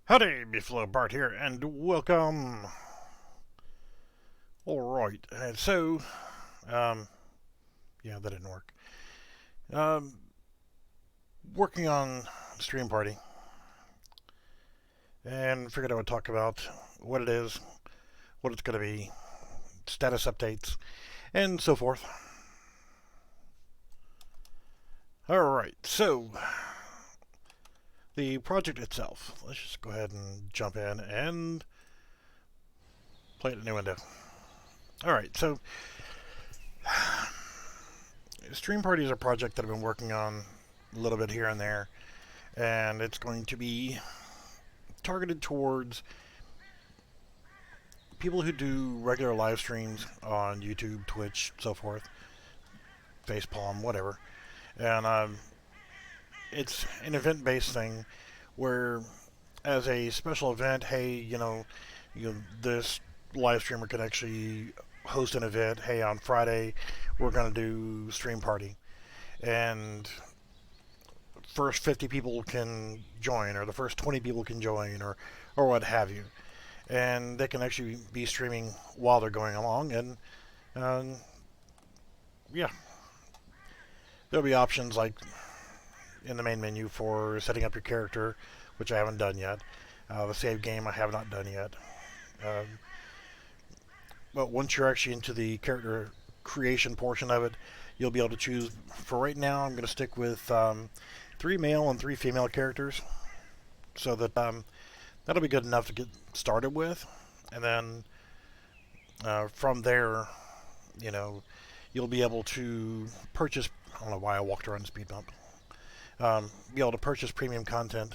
Howdy, Buffalo Bart here, and welcome. Alright, um, yeah, that didn't work. Um, Working on Stream Party, and figured I would talk about what it is, what it's going to be, status updates, and so forth. Alright, so, the project itself. Let's just go ahead and jump in and play it in a new window. Alright, so, Stream Party is a project that I've been working on a little bit here and there, and it's going to be targeted towards people who do regular live streams on YouTube, Twitch, so forth, Facepalm, whatever. And it's an event-based thing where, as a special event, hey, this live streamer can actually host an event. Hey, on Friday, we're going to do stream party, and first 50 people can join, or the first 20 people can join, or what have you. And they can actually be streaming while they're going along. And um, yeah, there'll be options like in the main menu for setting up your character, which I haven't done yet. The save game I have not done yet. Um, but once you're actually into the character creation portion of it, you'll be able to choose. For right now, I'm going to stick with 3 male and 3 female characters, so that that'll be good enough to get started with. And then from there, you know, you'll be able to purchase. I don't know why I walked around the speed bump. Be able to purchase premium content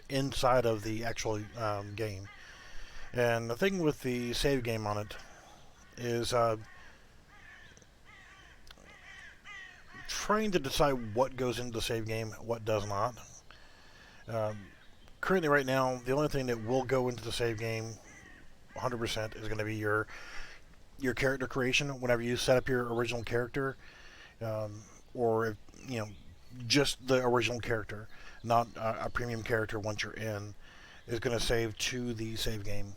inside of the actual game. And the thing with the save game on it is trying to decide what goes into the save game, what does not. Um, Currently, right now, the only thing that will go into the save game 100% is going to be your character creation. Whenever you set up your original character, or if, you know, just the original character, not a premium character once you're in, is going to save to the save game.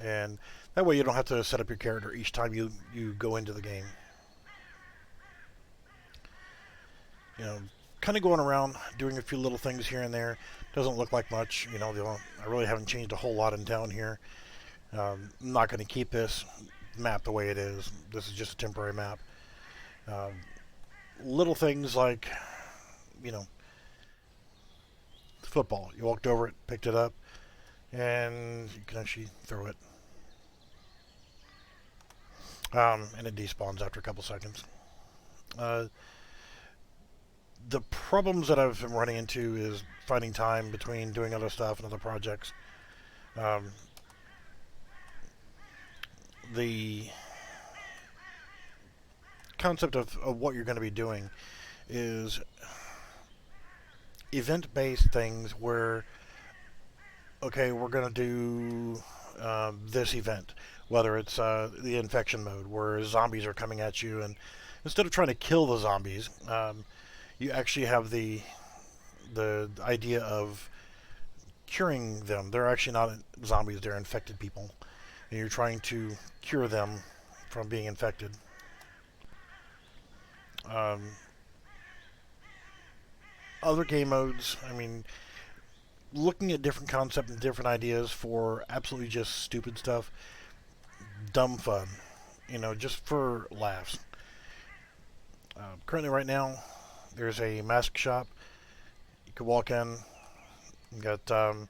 And that way you don't have to set up your character each time you go into the game. You know, kind of going around doing a few little things here and there. Doesn't look like much. I really haven't changed a whole lot in town here. I'm not going to keep this map the way it is. This is just a temporary map. Um, Little things like, you know, football. You walked over it, picked it up, and you can actually throw it. And it despawns after a couple seconds. Uh, the problems that I've been running into is finding time between doing other stuff and other projects. Um, the concept of what you're going to be doing is event-based things where, okay, we're going to do this event, whether it's the infection mode where zombies are coming at you, and instead of trying to kill the zombies, you actually have the idea of curing them. They're actually not zombies; they're infected people, and you're trying to cure them from being infected. Um, Other game modes, I mean, looking at different concepts and different ideas for absolutely just stupid stuff, dumb fun, just for laughs. Currently, right now, there's a mask shop. You could walk in. You got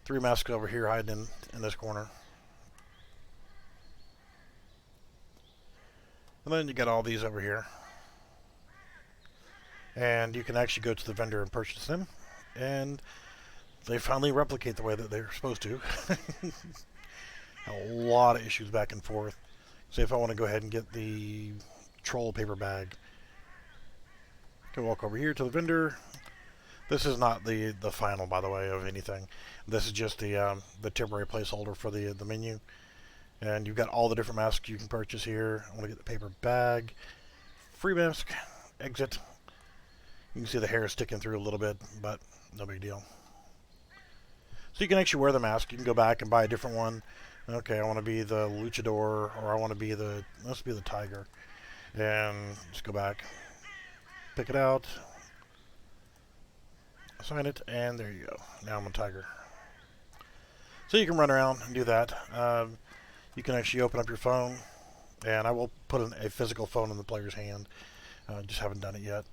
3 masks over here hiding in this corner. And then you got all these over here. And you can actually go to the vendor and purchase them. And they finally replicate the way that they're supposed to. A lot of issues back and forth. So if I want to go ahead and get the troll paper bag, I can walk over here to the vendor. This is not the final, by the way, of anything. This is just the temporary placeholder for the menu. And you've got all the different masks you can purchase here. I want to get the paper bag. Free mask. Exit. You can see the hair sticking through a little bit, but no big deal. So you can actually wear the mask. You can go back and buy a different one. Okay, I want to be the luchador, or I want to be let's be the tiger. And just go back, pick it out, assign it, and there you go. Now I'm a tiger. So you can run around and do that. You can actually open up your phone, and I will put a physical phone in the player's hand. Just haven't done it yet.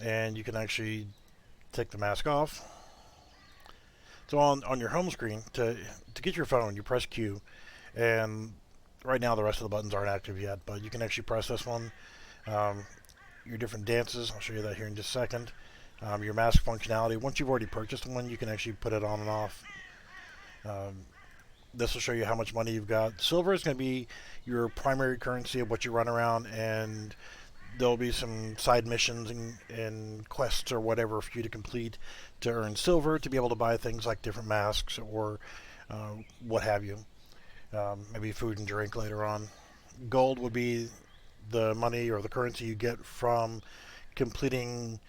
And you can actually take the mask off. So on your home screen, to get your phone, you press Q, and right now the rest of the buttons aren't active yet, but you can actually press this one. Your different dances, I'll show you that here in just a second. Your mask functionality, once you've already purchased one, you can actually put it on and off. This will show you how much money you've got. Silver is going to be your primary currency of what you run around, and there'll be some side missions and quests or whatever for you to complete to earn silver to be able to buy things like different masks or what have you. Maybe food and drink later on. Gold would be the money or the currency you get from completing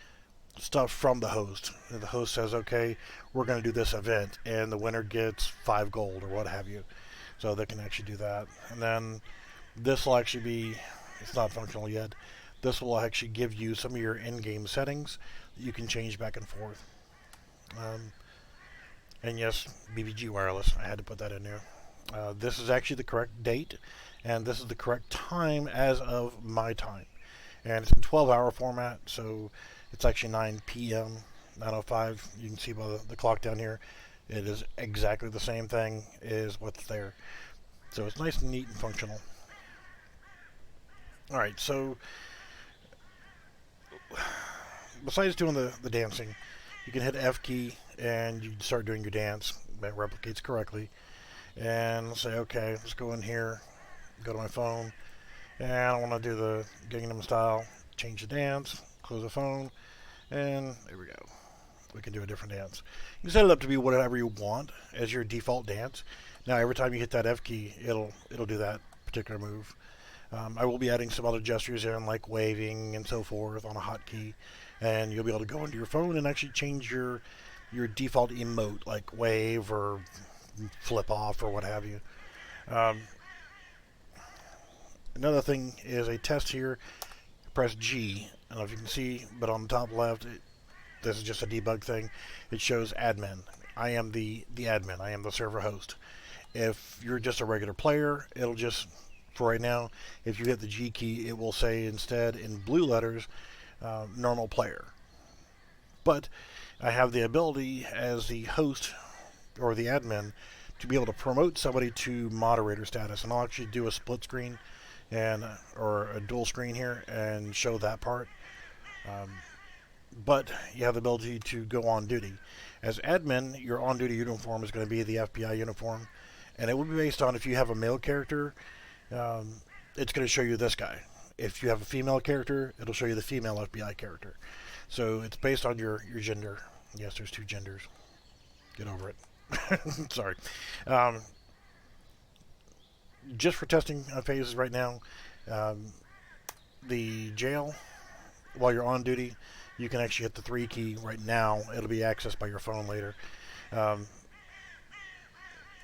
stuff from the host. And the host says, okay, we're going to do this event, and the winner gets 5 gold or what have you. So they can actually do that. And then this will actually be, it's not functional yet, this will actually give you some of your in-game settings that you can change back and forth. And yes, BBG wireless, I had to put that in there. This is actually the correct date, and this is the correct time as of my time. And it's in 12-hour format, so it's actually 9 p.m., 9:05. You can see by the clock down here, it is exactly the same thing as what's there. So it's nice and neat and functional. Alright, so besides doing the dancing, you can hit F key and you start doing your dance. That replicates correctly. And let's say, okay, let's go in here, go to my phone, and I want to do the Gangnam Style, change the dance, close the phone, and there we go. We can do a different dance. You can set it up to be whatever you want as your default dance. Now, every time you hit that F key, it'll do that particular move. I will be adding some other gestures in, like waving and so forth on a hotkey, and you'll be able to go into your phone and actually change your default emote, like wave or flip off or what have you. Another thing is a test here. Press G. I don't know if you can see, but on the top left, this is just a debug thing. It shows admin. I am the admin. I am the server host. If you're just a regular player, it'll just, for right now, if you hit the G key, it will say instead in blue letters, normal player. But I have the ability as the host or the admin to be able to promote somebody to moderator status, and I'll actually do a split screen or a dual screen here and show that part. But you have the ability to go on duty. As admin, your on-duty uniform is going to be the FBI uniform, and it will be based on if you have a male character, it's going to show you this guy. If you have a female character, it'll show you the female FBI character. So it's based on your gender. Yes, there's 2 genders. Get over it. Sorry. Just for testing phases right now, the jail, while you're on duty, you can actually hit the 3 key right now. It'll be accessed by your phone later.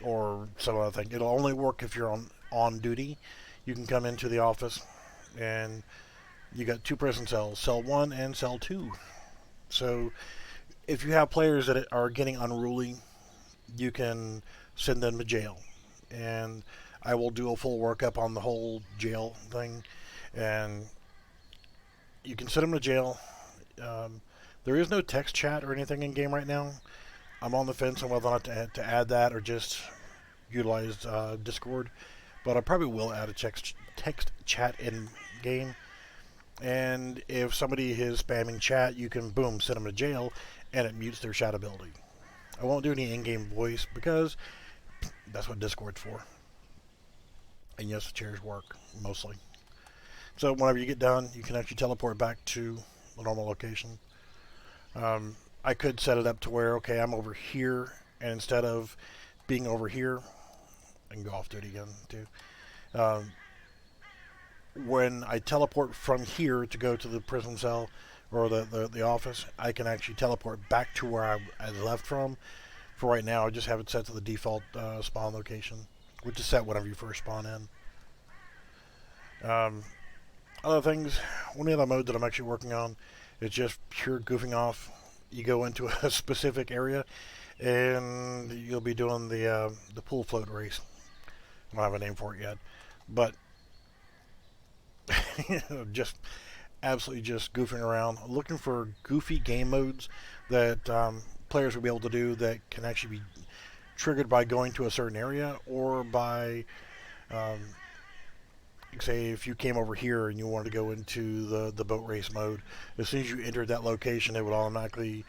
Or some other thing. It'll only work if you're on duty. You can come into the office and you got 2 prison cells, cell 1 and cell 2. So if you have players that are getting unruly, you can send them to jail. And I will do a full workup on the whole jail thing. And you can send them to jail. There is no text chat or anything in game right now. I'm on the fence on whether or not to add that or just utilize Discord. But I probably will add a text chat in game. And if somebody is spamming chat, you can, boom, send them to jail, and it mutes their chat ability. I won't do any in-game voice because that's what Discord's for. And yes, the chairs work, mostly. So whenever you get done, you can actually teleport back to the normal location. I could set it up to where, okay, I'm over here, and instead of being over here, I can go off duty again, too. When I teleport from here to go to the prison cell or the office, I can actually teleport back to where I left from, For right now, I just have it set to the default spawn location, which is set whenever you first spawn in. Other things, one of the modes that I'm actually working on is just pure goofing off. You go into a specific area, and you'll be doing the pool float race. I don't have a name for it yet, but just absolutely just goofing around, looking for goofy game modes that players will be able to do that can actually be triggered by going to a certain area, or by um, say if you came over here and you wanted to go into the boat race mode. As soon as you entered that location, it would automatically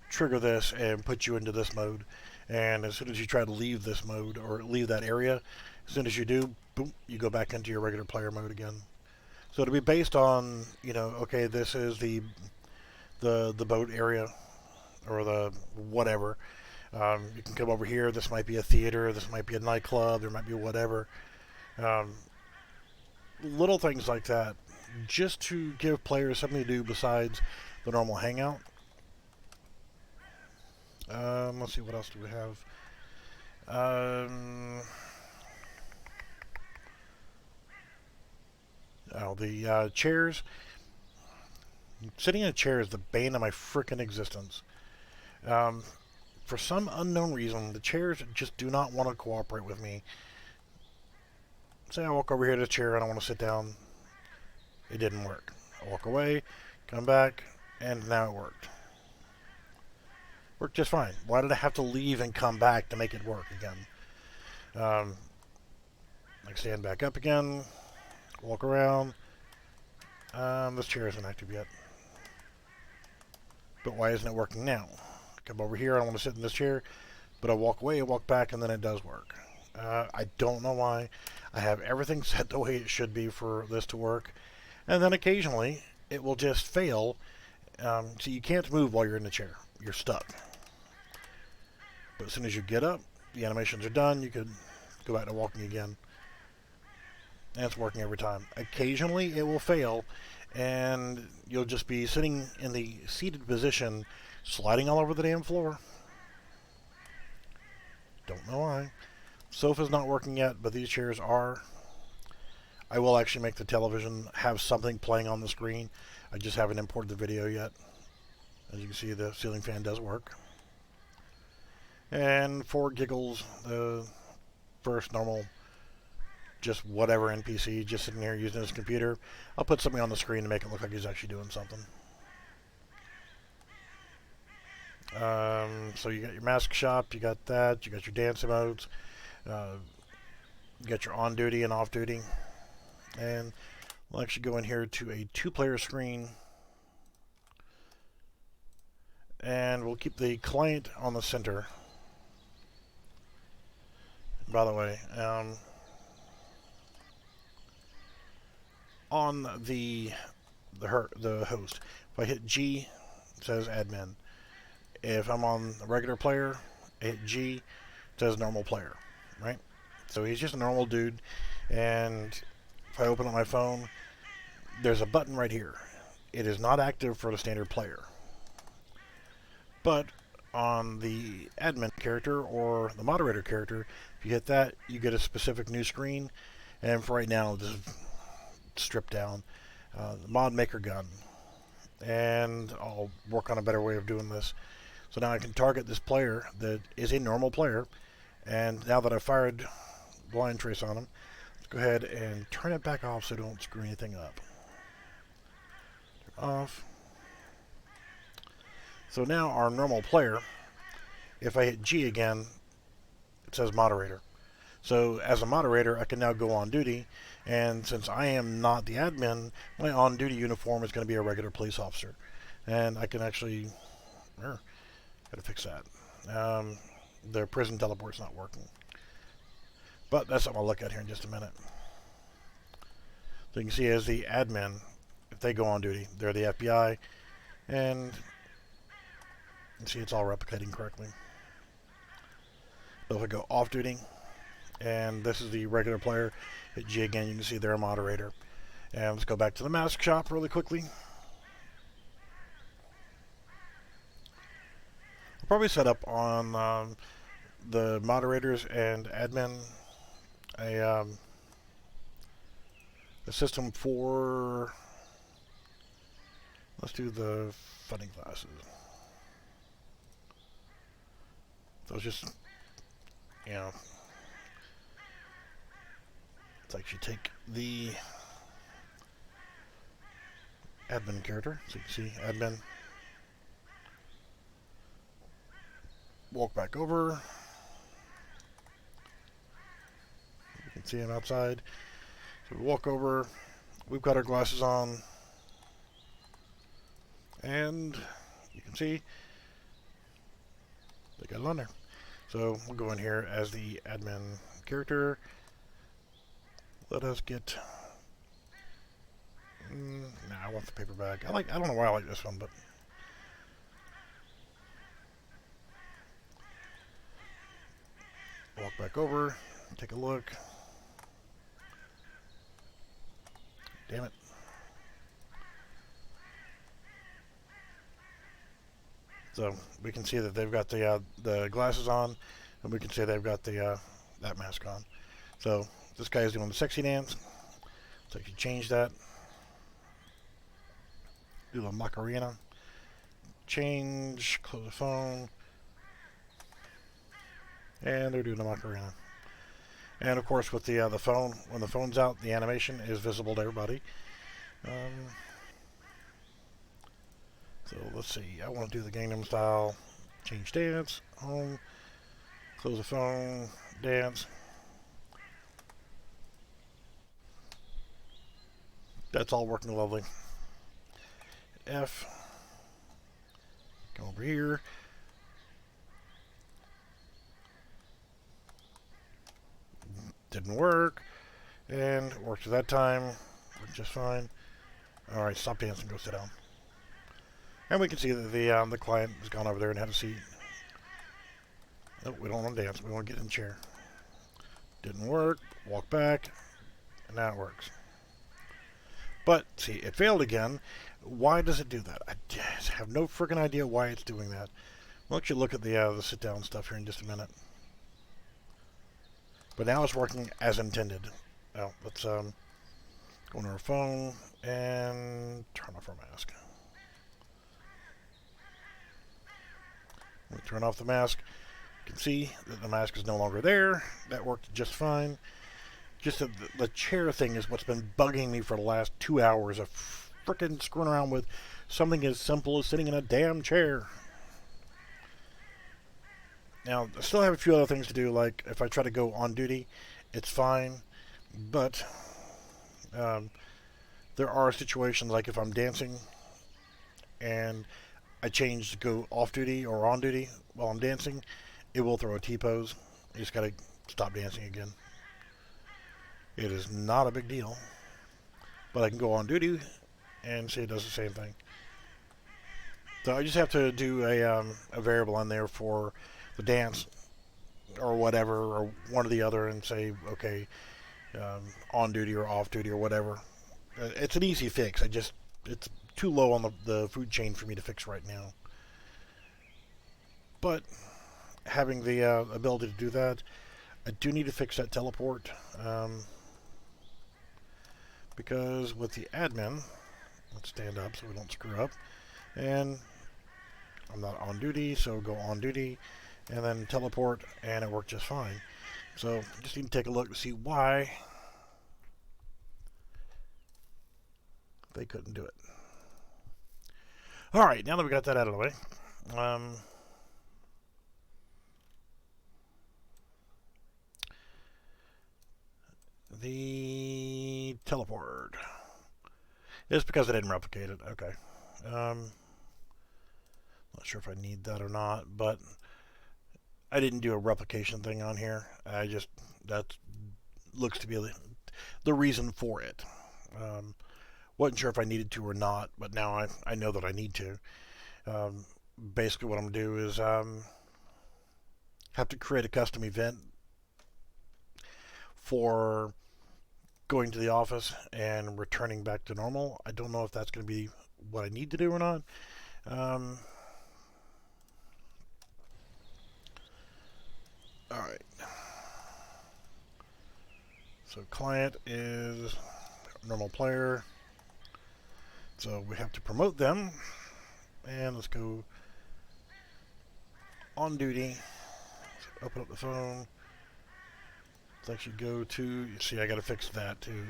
trigger this and put you into this mode. And as soon as you try to leave this mode or leave that area, as soon as you do, boom, you go back into your regular player mode again. So it'll be based on, okay, this is the boat area, or the whatever. You can come over here. This might be a theater. This might be a nightclub. There might be whatever. Little things like that, just to give players something to do besides the normal hangout. Let's see, what else do we have? The chairs. Sitting in a chair is the bane of my frickin' existence. For some unknown reason, the chairs just do not want to cooperate with me. Say I walk over here to the chair and I want to sit down. It didn't work. I walk away, come back, and now it worked. Worked just fine. Why did I have to leave and come back to make it work again? I stand back up again, walk around. This chair isn't active yet. But why isn't it working now? Come over here, I want to sit in this chair, but I walk away and walk back, and then it does work. I don't know why. I have everything set the way it should be for this to work, and then occasionally it will just fail. So you can't move while you're in the chair. You're stuck. But as soon as you get up, the animations are done, you could go back to walking again. And it's working every time. Occasionally it will fail, and you'll just be sitting in the seated position, sliding all over the damn floor. Don't know why. Sofa's not working yet, but these chairs are. I will actually make the television have something playing on the screen. I just haven't imported the video yet. As you can see, the ceiling fan does work. And for giggles, the first normal, just whatever NPC, just sitting here using his computer, I'll put something on the screen to make it look like he's actually doing something. So you got your mask shop, you got that, you got your dancing modes, you got your on duty and off duty, and we'll actually go in here to a 2-player screen, and we'll keep the client on the center. By the way, on the host, if I hit G, it says admin. If I'm on the regular player, I hit G, it says normal player, right? So he's just a normal dude, and if I open up my phone, there's a button right here. It is not active for the standard player. But on the admin character or the moderator character, if you hit that, you get a specific new screen, and for right now, this is stripped down. The mod maker gun. And I'll work on a better way of doing this. So now I can target this player that is a normal player, and now that I've fired blind trace on him, let's go ahead and turn it back off so don't screw anything up. Turn off. So now our normal player, if I hit G again, it says moderator. So as a moderator, I can now go on duty, and since I am not the admin, my on-duty uniform is going to be a regular police officer. And I can actually... gotta fix that. The prison teleport's not working. But that's something I'll look at here in just a minute. So you can see as the admin, if they go on duty, they're the FBI, and you can see it's all replicating correctly. So if I go off duty, and this is the regular player, hit G again, you can see they're a moderator. And let's go back to the mask shop really quickly. probably set up on the moderators and admin a system for, let's do the funny glasses. So it's just, you know, it's like you take the admin character, so you can see admin, walk back over, you can see him outside, so we walk over, we've got our glasses on, and you can see they got it on there. So we'll go in here as the admin character. Let us get. Nah, I want the paper bag. I don't know why I like this one, but walk back over, take a look. Damn it. So we can see that they've got the glasses on, and we can see they've got the that mask on. So this guy is doing the sexy dance. So you change that. Do the Macarena. Change, close the phone. And they're doing the Macarena. And of course with the phone, when the phone's out, the animation is visible to everybody. So let's see, I want to do the Gangnam Style. Change dance, home, close the phone, dance. That's all working lovely. F, come over here. Didn't work, and worked at that time, worked just fine. All right, stop dancing, go sit down. And we can see that the client has gone over there and had a seat. Nope, we don't want to dance. We want to get in the chair. Didn't work. Walk back, and now it works. But see, it failed again. Why does it do that? I just have no freaking idea why it's doing that. We'll actually look at the sit down stuff here in just a minute. But now it's working as intended. Now let's go on our phone and turn off our mask. We turn off the mask. You can see that the mask is no longer there. That worked just fine. Just the chair thing is what's been bugging me for the last 2 hours of frickin' screwing around with something as simple as sitting in a damn chair. Now, I still have a few other things to do, like if I try to go on duty, it's fine. But there are situations like if I'm dancing and I change to go off duty or on duty while I'm dancing, it will throw a T-pose. You just gotta stop dancing again. It is not a big deal, but I can go on duty and see it does the same thing. So I just have to do a variable in there for the dance or whatever, or one or the other, and say, okay, on duty or off duty or whatever. It's an easy fix. It's too low on the food chain for me to fix right now. But having the ability to do that, I do need to fix that teleport. Because with the admin, let's stand up so we don't screw up. And I'm not on duty, so go on duty, and then teleport, and it worked just fine. So just need to take a look to see why they couldn't do it. All right, now that we got that out of the way, the teleport. It's because I didn't replicate it. Okay. Not sure if I need that or not, but I didn't do a replication thing on here. That looks to be the reason for it. Wasn't sure if I needed to or not, but now I know that I need to. Basically what I'm going to do is have to create a custom event for going to the office and returning back to normal. I don't know if that's going to be what I need to do or not. Alright. So client is normal player. So we have to promote them. And let's go on duty. So open up the phone. Let's actually go to, you see I gotta fix that too.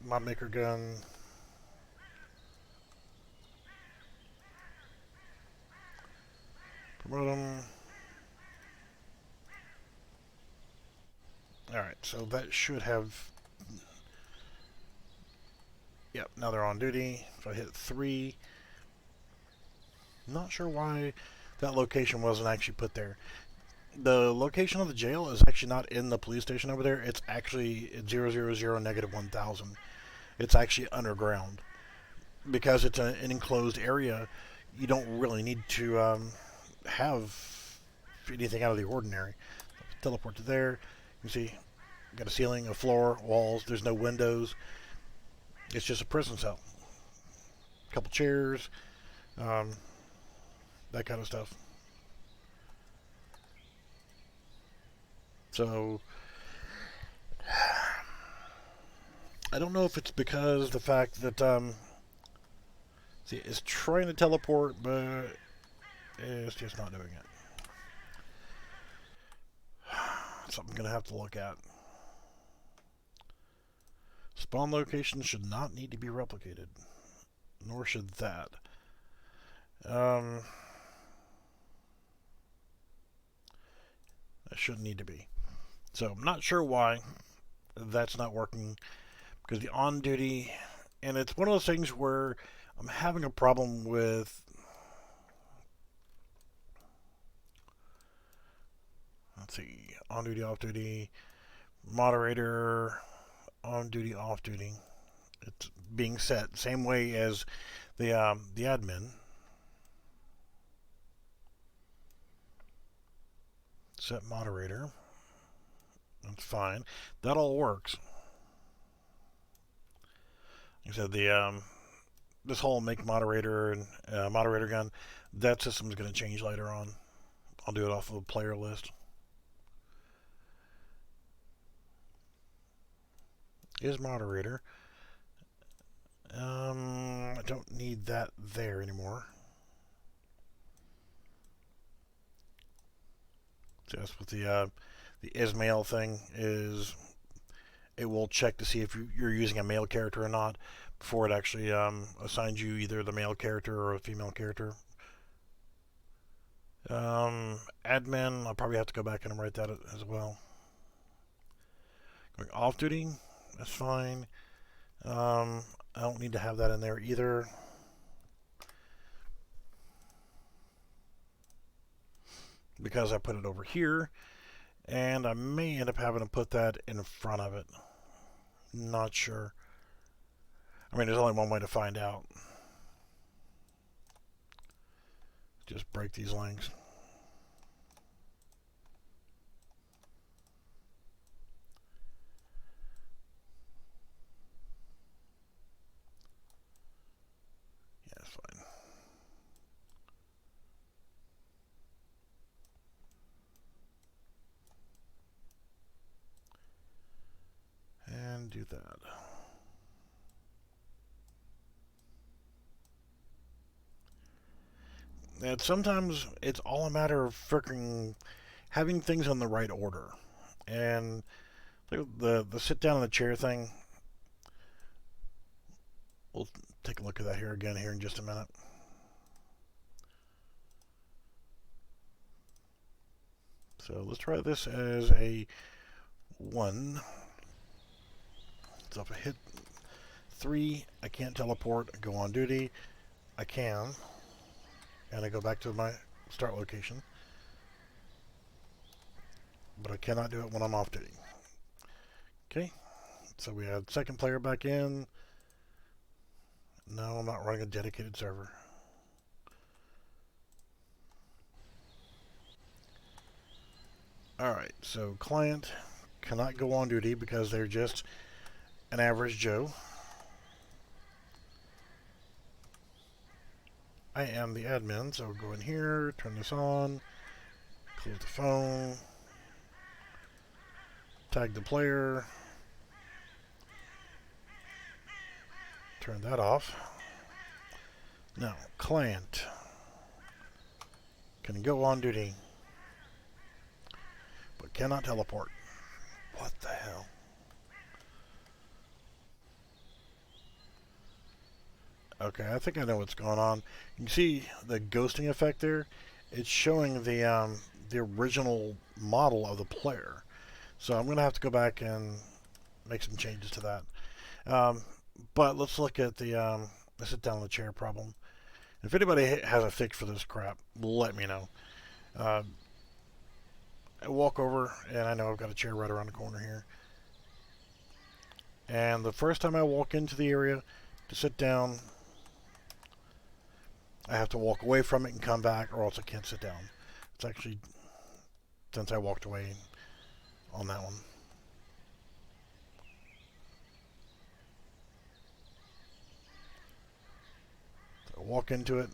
Mod maker gun. Promote them. Alright, so that should have, yep, now they're on duty. If I hit 3, not sure why that location wasn't actually put there. The location of the jail is actually not in the police station over there. It's actually 000 negative 1000. It's actually underground. Because it's an enclosed area, you don't really need to have anything out of the ordinary. Teleport to there. You can see, got a ceiling, a floor, walls. There's no windows. It's just a prison cell. A couple chairs, that kind of stuff. So I don't know if it's because the fact that see, it's trying to teleport, but it's just not doing it. Something I'm gonna have to look at. Spawn location should not need to be replicated, nor should that. That shouldn't need to be. So I'm not sure why that's not working, because the on duty, and it's one of those things where I'm having a problem with, let's see, on duty, off duty, moderator, on duty, off duty. It's being set same way as the admin. Set moderator. That's fine. That all works. Like I said, the this whole make moderator and moderator gun, that system is going to change later on. I'll do it off of a player list. Is moderator. I don't need that there anymore. So that's what the Ismail thing is. It will check to see if you're using a male character or not before it actually assigns you either the male character or a female character. Admin, I'll probably have to go back and write that as well. Going off duty, that's fine. I don't need to have that in there either. Because I put it over here, and I may end up having to put that in front of it. Not sure. I mean, there's only one way to find out. Just break these links. Yeah, that's fine. And do that. And sometimes it's all a matter of freaking having things in the right order. And the sit down in the chair thing, we'll take a look at that here again here in just a minute. So let's try this as a 1. So if I hit 3, I can't teleport, I go on duty. I can. And I go back to my start location. But I cannot do it when I'm off duty. Okay. So we add second player back in. No, I'm not running a dedicated server. Alright, so client cannot go on duty because they're just an average Joe. I am the admin, so go in here, turn this on. Close the phone. Tag the player. Turn that off. Now, client. Can go on duty, but cannot teleport. What the hell? Okay, I think I know what's going on. You can see the ghosting effect there. It's showing the original model of the player. So I'm going to have to go back and make some changes to that. But let's look at the sit down in the chair problem. If anybody has a fix for this crap, let me know. I walk over, and I know I've got a chair right around the corner here. And the first time I walk into the area to sit down, I have to walk away from it and come back, or else I can't sit down. It's actually since I walked away on that one. So walk into it.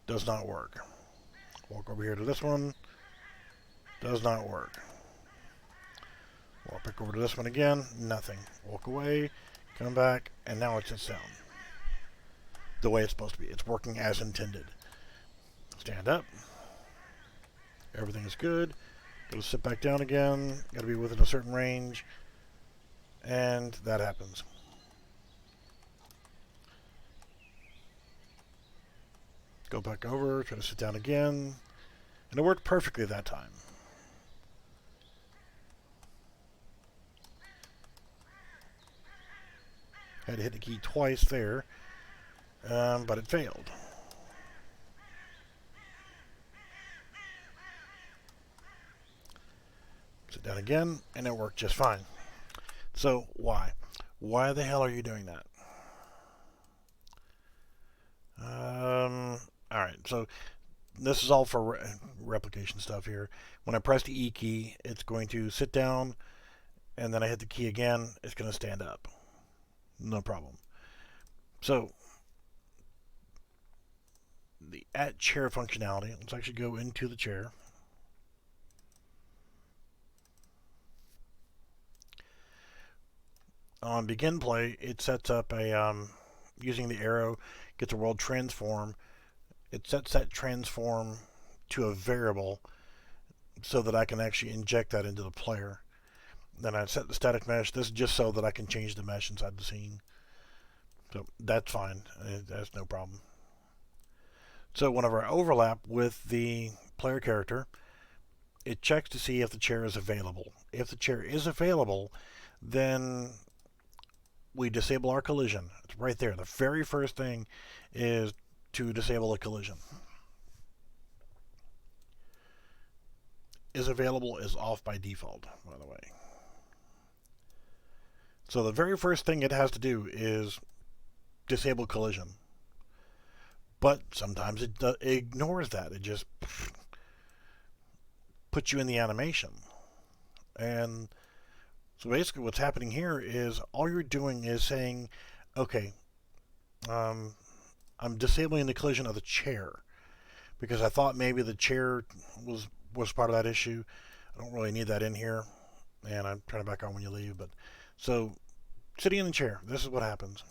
Does not work. Walk over here to this one. Does not work. Walk back over to this one again. Nothing. Walk away. Come back. And now it sits down. The way it's supposed to be. It's working as intended. Stand up. Everything is good. Gotta sit back down again. Gotta be within a certain range. And that happens. Go back over. Try to sit down again. And it worked perfectly that time. Had to hit the key twice there. But it failed. Sit down again, and it worked just fine. So why? Why the hell are you doing that? Alright, so this is all for replication stuff here. When I press the E key, it's going to sit down, and then I hit the key again, it's going to stand up. No problem. So the at chair functionality, let's actually go into the chair. On begin play, it sets up a using the arrow, gets a world transform. It sets that transform to a variable so that I can actually inject that into the player. Then I set the static mesh. This is just so that I can change the mesh inside the scene. So that's fine. That's no problem. So whenever I overlap with the player character, it checks to see if the chair is available. If the chair is available, then we disable our collision. It's right there. The very first thing is to disable a collision. Is available is off by default, by the way. So the very first thing it has to do is disable collision. But sometimes it ignores that. It just puts you in the animation. And so basically what's happening here is all you're doing is saying, okay, I'm disabling the collision of the chair because I thought maybe the chair was part of that issue. I don't really need that in here, and I'm turning it back on when you leave. But so sitting in the chair, this is what happens.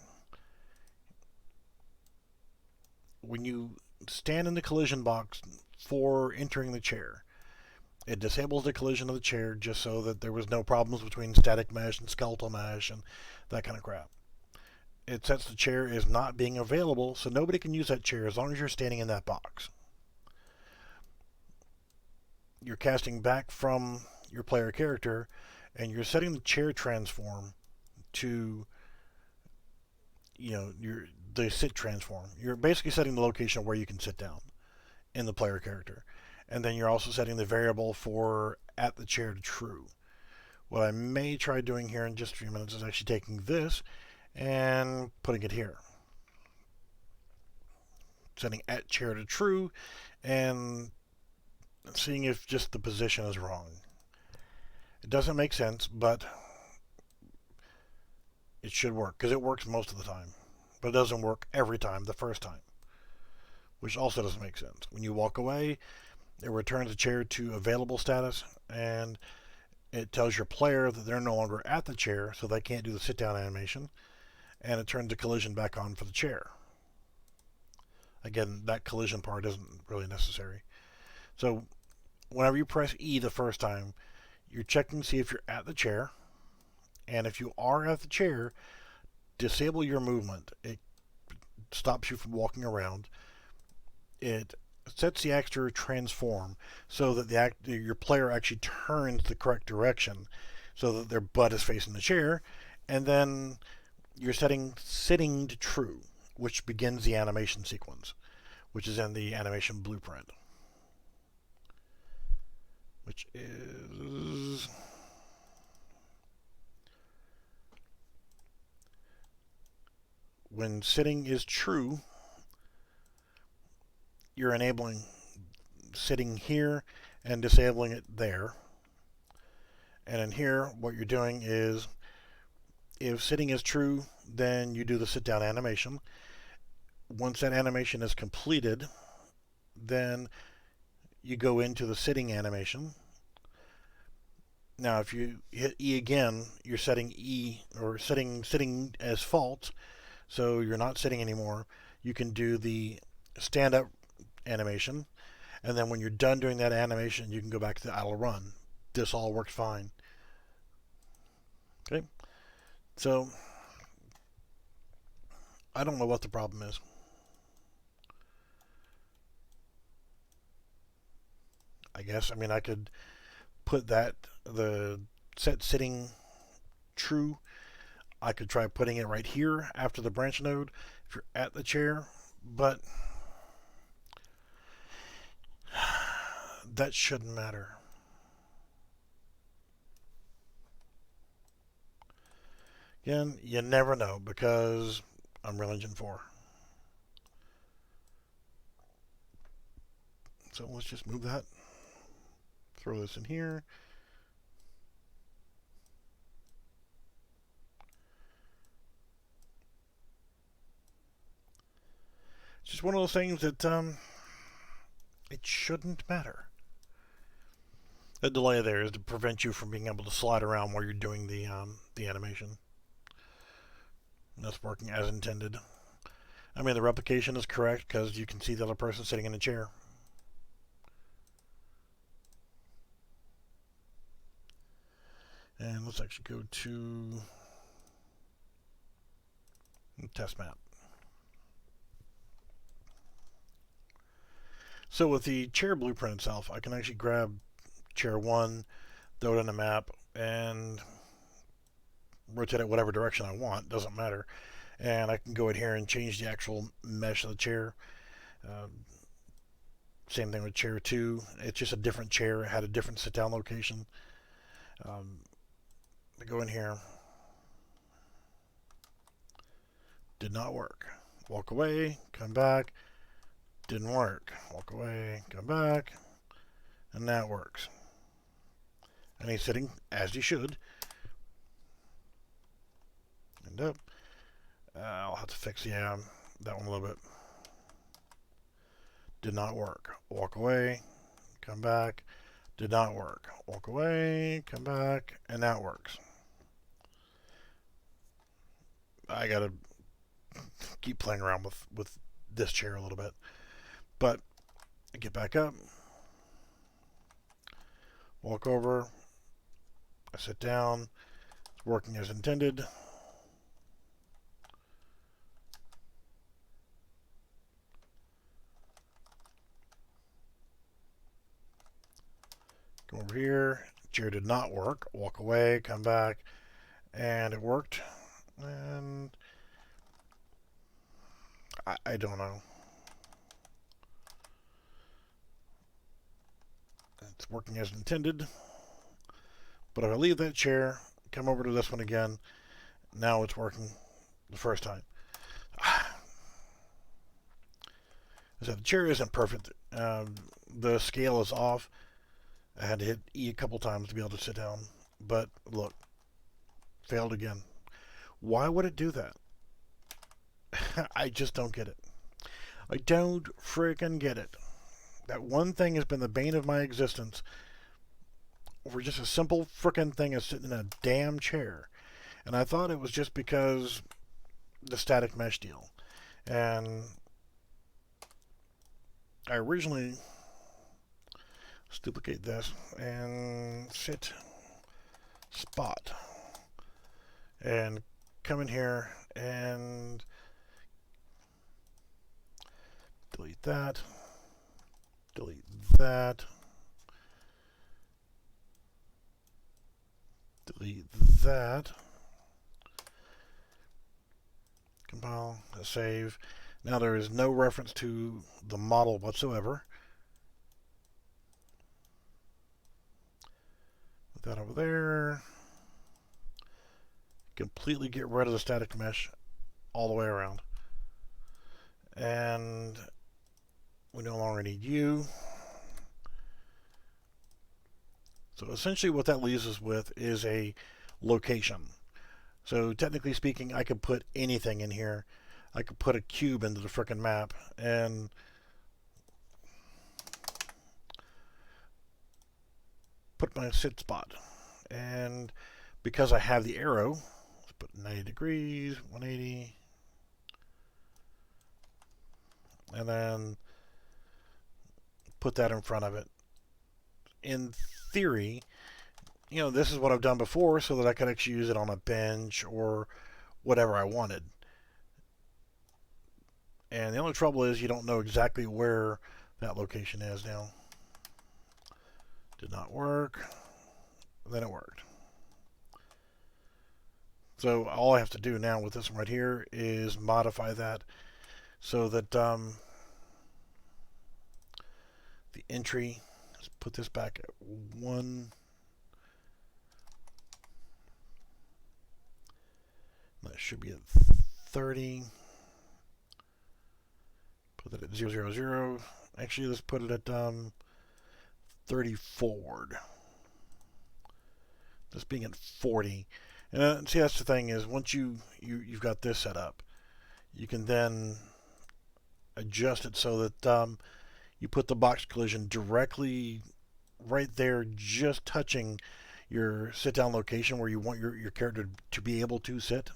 When you stand in the collision box for entering the chair, it disables the collision of the chair just so that there was no problems between static mesh and skeletal mesh and that kind of crap. It sets the chair as not being available, so nobody can use that chair as long as you're standing in that box. You're casting back from your player character, and you're setting the chair transform to, the sit transform. You're basically setting the location where you can sit down in the player character. And then you're also setting the variable for at the chair to true. What I may try doing here in just a few minutes is actually taking this and putting it here. Setting at chair to true and seeing if just the position is wrong. It doesn't make sense, but it should work because it works most of the time. But it doesn't work every time the first time. which also doesn't make sense. When you walk away, it returns the chair to available status, and it tells your player that they're no longer at the chair, so they can't do the sit down animation, and it turns the collision back on for the chair. Again, that collision part isn't really necessary. So whenever you press E the first time, you're checking to see if you're at the chair, and if you are at the chair, disable your movement. It stops you from walking around. It sets the actor transform so that your player actually turns the correct direction so that their butt is facing the chair, and then you're setting sitting to true, which begins the animation sequence, which is in the animation blueprint, which is when sitting is true, you're enabling sitting here and disabling it there. And in here, what you're doing is, if sitting is true, then you do the sit down animation. Once that animation is completed, then you go into the sitting animation. Now, if you hit E again, you're setting E or setting sitting as false, so you're not sitting anymore. You can do the stand up animation, and then when you're done doing that animation, you can go back to the idle run. This all works fine. Okay, so I don't know what the problem is. I could put the set sitting true. I could try putting it right here after the branch node if you're at the chair, but that shouldn't matter. Again, you never know because Unreal Engine 4. So let's just move that. Throw this in here. It's just one of those things that it shouldn't matter. The delay there is to prevent you from being able to slide around while you're doing the animation. And that's working as intended. The replication is correct because you can see the other person sitting in a chair. And let's actually go to test map. So with the chair blueprint itself, I can actually grab chair 1, throw it in the map, and rotate it whatever direction I want. Doesn't matter. And I can go in here and change the actual mesh of the chair. Same thing with chair 2. It's just a different chair. It had a different sit-down location. I go in here. Did not work. Walk away, come back. Didn't work. Walk away, come back. And that works. And he's sitting as he should. And up. I'll have to fix that one a little bit. Did not work. Walk away, come back. Did not work. Walk away, come back, and that works. I gotta keep playing around with this chair a little bit. But I get back up, walk over, I sit down, it's working as intended. Go over here, chair did not work, walk away, come back, and it worked. And I don't know. It's working as intended. But if I leave that chair, come over to this one again, now it's working the first time. So the chair isn't perfect. The scale is off. I had to hit E a couple times to be able to sit down. But look, failed again. Why would it do that? I just don't get it. I don't freaking get it. That one thing has been the bane of my existence over just a simple frickin' thing as sitting in a damn chair. And I thought it was just because the static mesh deal. And I originally, let's duplicate this and sit spot and come in here and delete that, delete that, delete that, compile, save. Now there is no reference to the model whatsoever. Put that over there. Completely get rid of the static mesh all the way around. And we no longer need you. So essentially what that leaves us with is a location. So technically speaking, I could put anything in here. I could put a cube into the frickin' map and put my sit spot. And because I have the arrow, let's put 90 degrees, 180, and then put that in front of it. In theory, you know, this is what I've done before so that I could actually use it on a bench or whatever I wanted. And the only trouble is you don't know exactly where that location is now. Did not work. Then it worked. So all I have to do now with this one right here is modify that so that the entry, let's put this back at 1. That should be at 30. Put that at 0, 0, 0. Actually, let's put it at 30 forward. This being at 40. And see, that's the thing is once you've got this set up, you can then adjust it so that you put the box collision directly right there, just touching your sit down location where you want your character to be able to sit.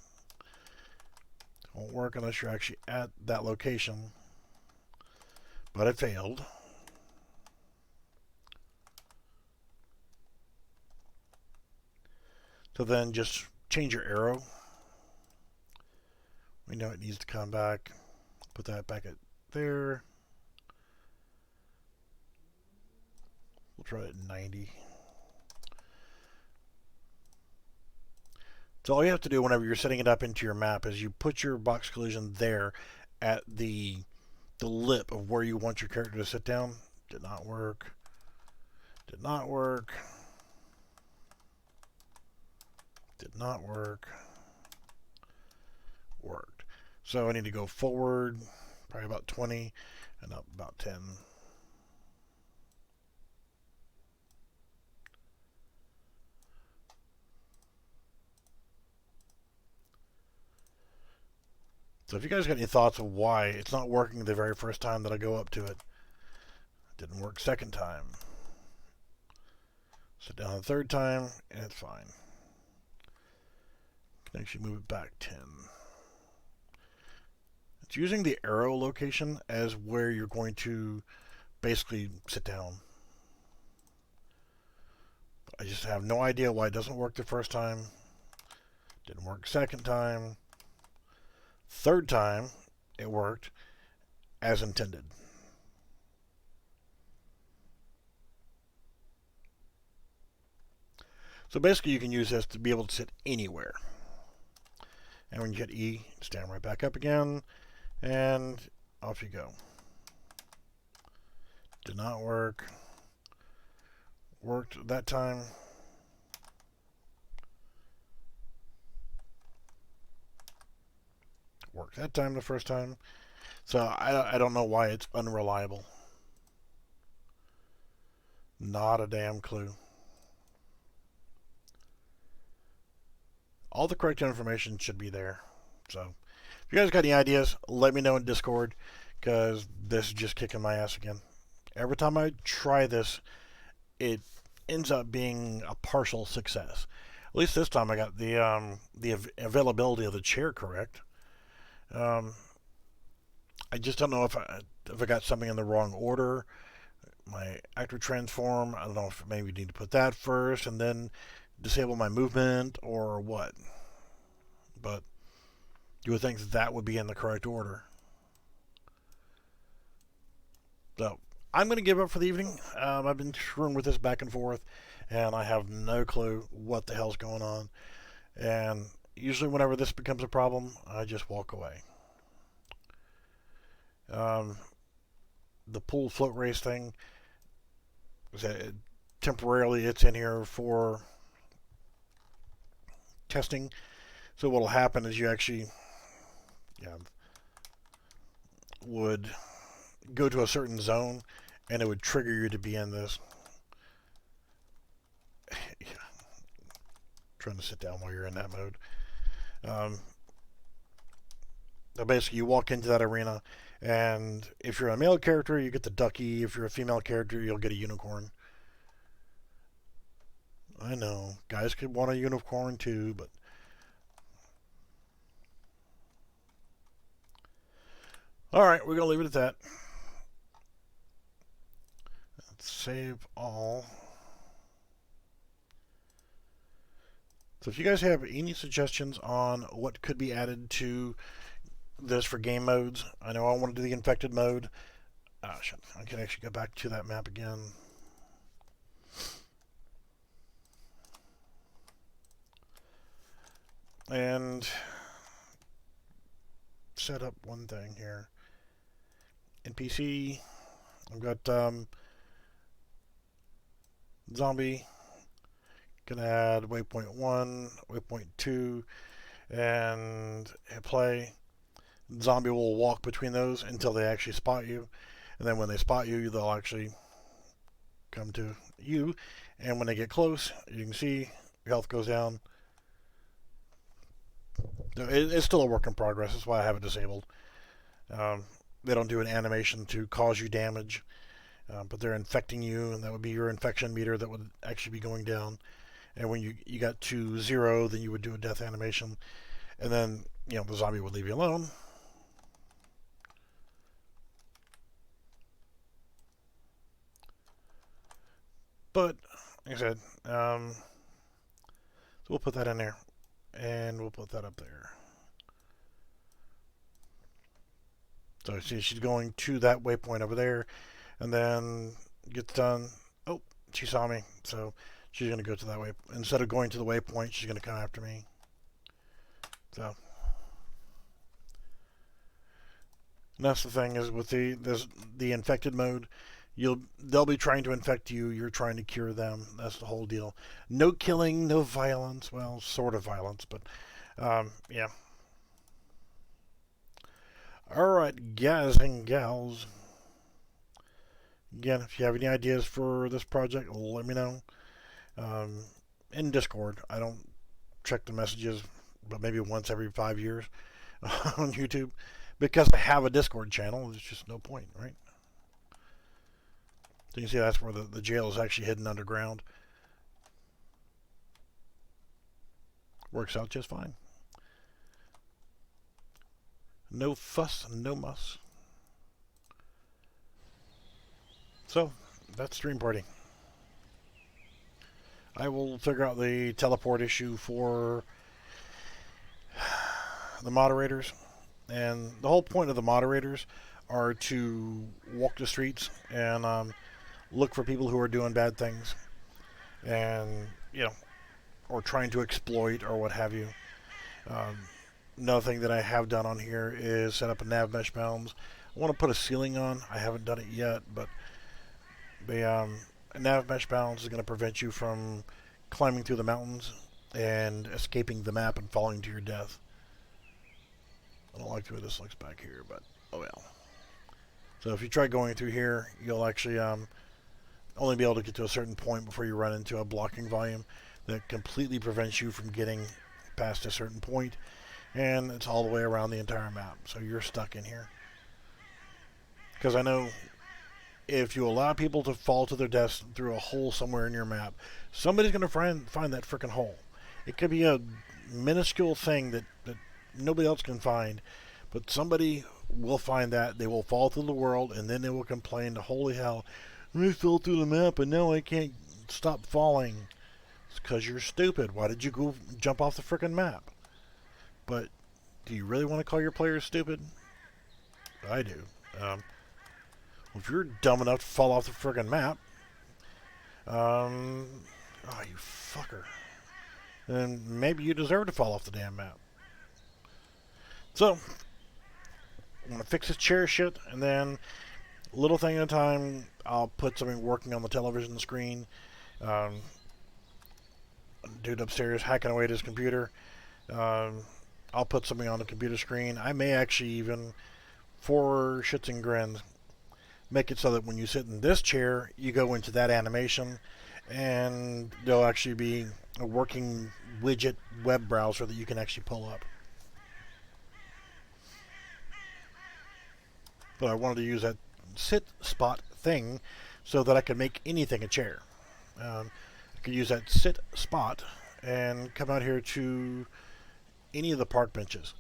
Won't work unless you're actually at that location. But it failed. So then just change your arrow. We know it needs to come back. Put that back at there. We'll try it at 90. So all you have to do whenever you're setting it up into your map is you put your box collision there at the lip of where you want your character to sit down. Did not work. Did not work. Did not work. Worked. So I need to go forward probably about 20 and up about 10. So if you guys got any thoughts of why it's not working the very first time that I go up to it, it didn't work second time. Sit down the third time, and it's fine. Can actually move it back 10. It's using the arrow location as where you're going to basically sit down. I just have no idea why it doesn't work the first time. Didn't work second time. Third time, it worked as intended. So basically you can use this to be able to sit anywhere. And when you hit E, stand right back up again, and off you go. Did not work. Worked that time. Worked that time the first time. So I don't know why it's unreliable. Not a damn clue. All the correct information should be there. So if you guys got any ideas, let me know in Discord. because this is just kicking my ass again. Every time I try this, it ends up being a partial success. At least this time I got the availability of the chair correct. Um, I just don't know if I got something in the wrong order. My actor transform, I don't know if maybe need to put that first and then disable my movement or what. But you would think that would be in the correct order. So I'm going to give up for the evening. I've been screwing with this back and forth, and I have no clue what the hell's going on. And usually, whenever this becomes a problem, I just walk away. Um, the pool float race thing, temporarily it's in here for testing. So what'll happen is you actually, yeah, would go to a certain zone, and it would trigger you to be in this. Yeah, trying to sit down while you're in that mode. Um, so basically, you walk into that arena, and if you're a male character, you get the ducky. If you're a female character, you'll get a unicorn. I know, guys could want a unicorn too, but all right, we're gonna leave it at that. Let's save all. So if you guys have any suggestions on what could be added to this for game modes, I know I want to do the infected mode. Oh, shit. I can actually go back to that map again. And set up one thing here. NPC, I've got zombie. Gonna add waypoint 1, waypoint 2, and hit play. Zombie will walk between those until they actually spot you. And then when they spot you, they'll actually come to you. And when they get close, you can see your health goes down. It's still a work in progress. That's why I have it disabled. They don't do an animation to cause you damage, but they're infecting you, and that would be your infection meter that would actually be going down. And when you got to 0, then you would do a death animation, and then the zombie would leave you alone. But like I said, so we'll put that in there, and we'll put that up there. So see, she's going to that waypoint over there, and then gets done. Oh, she saw me, so she's going to go to that way. Instead of going to the waypoint, she's going to come after me. So, and that's the thing is with the infected mode, they'll be trying to infect you. You're trying to cure them. That's the whole deal. No killing, no violence. Well, sort of violence, but yeah. All right, guys and gals. Again, if you have any ideas for this project, let me know. In Discord, I don't check the messages, but maybe once every 5 years on YouTube, because I have a Discord channel. There's just no point, right? So you can see that's where the jail is actually hidden underground. Works out just fine. No fuss, no muss. So, that's Stream Party. I will figure out the teleport issue for the moderators. And the whole point of the moderators are to walk the streets and look for people who are doing bad things. And, or trying to exploit or what have you. Another thing that I have done on here is set up a nav mesh bounds. I want to put a ceiling on. I haven't done it yet, but the nav mesh bounds is going to prevent you from climbing through the mountains and escaping the map and falling to your death. I don't like the way this looks back here, but oh well. So if you try going through here, you'll actually only be able to get to a certain point before you run into a blocking volume that completely prevents you from getting past a certain point, and it's all the way around the entire map, so you're stuck in here. Because I know if you allow people to fall to their deaths through a hole somewhere in your map, somebody's going to find that freaking hole. It could be a minuscule thing that nobody else can find, but somebody will find that. They will fall through the world, and then they will complain to holy hell, I fell through the map, and now I can't stop falling. It's because you're stupid. Why did you go jump off the freaking map? But do you really want to call your players stupid? I do. If you're dumb enough to fall off the friggin' map, oh, you fucker, then maybe you deserve to fall off the damn map. So, I'm going to fix this chair shit, and then, little thing at a time, I'll put something working on the television screen. Dude upstairs hacking away at his computer. I'll put something on the computer screen. I may actually even, for shits and grins, make it so that when you sit in this chair, you go into that animation, and there'll actually be a working widget web browser that you can actually pull up. But I wanted to use that sit spot thing so that I could make anything a chair. I could use that sit spot and come out here to any of the park benches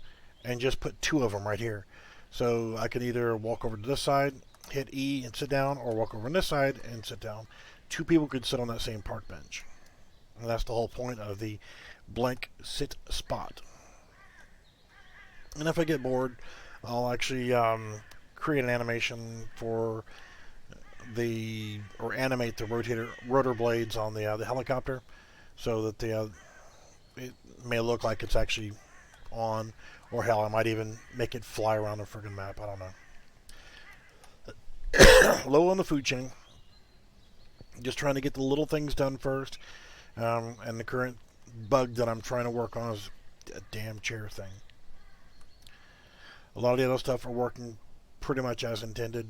and just put two of them right here. So I can either walk over to this side, hit E and sit down, or walk over on this side and sit down. Two people could sit on that same park bench. And that's the whole point of the blank sit spot. And if I get bored, I'll actually create an animation for animate the rotor blades on the helicopter, so that it may look like it's actually on, or hell, I might even make it fly around the friggin' map. I don't know. Low on the food chain. Just trying to get the little things done first. And the current bug that I'm trying to work on is a damn chair thing. A lot of the other stuff are working pretty much as intended.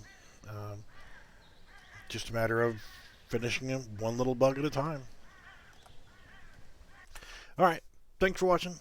Just a matter of finishing them one little bug at a time. Alright, thanks for watching.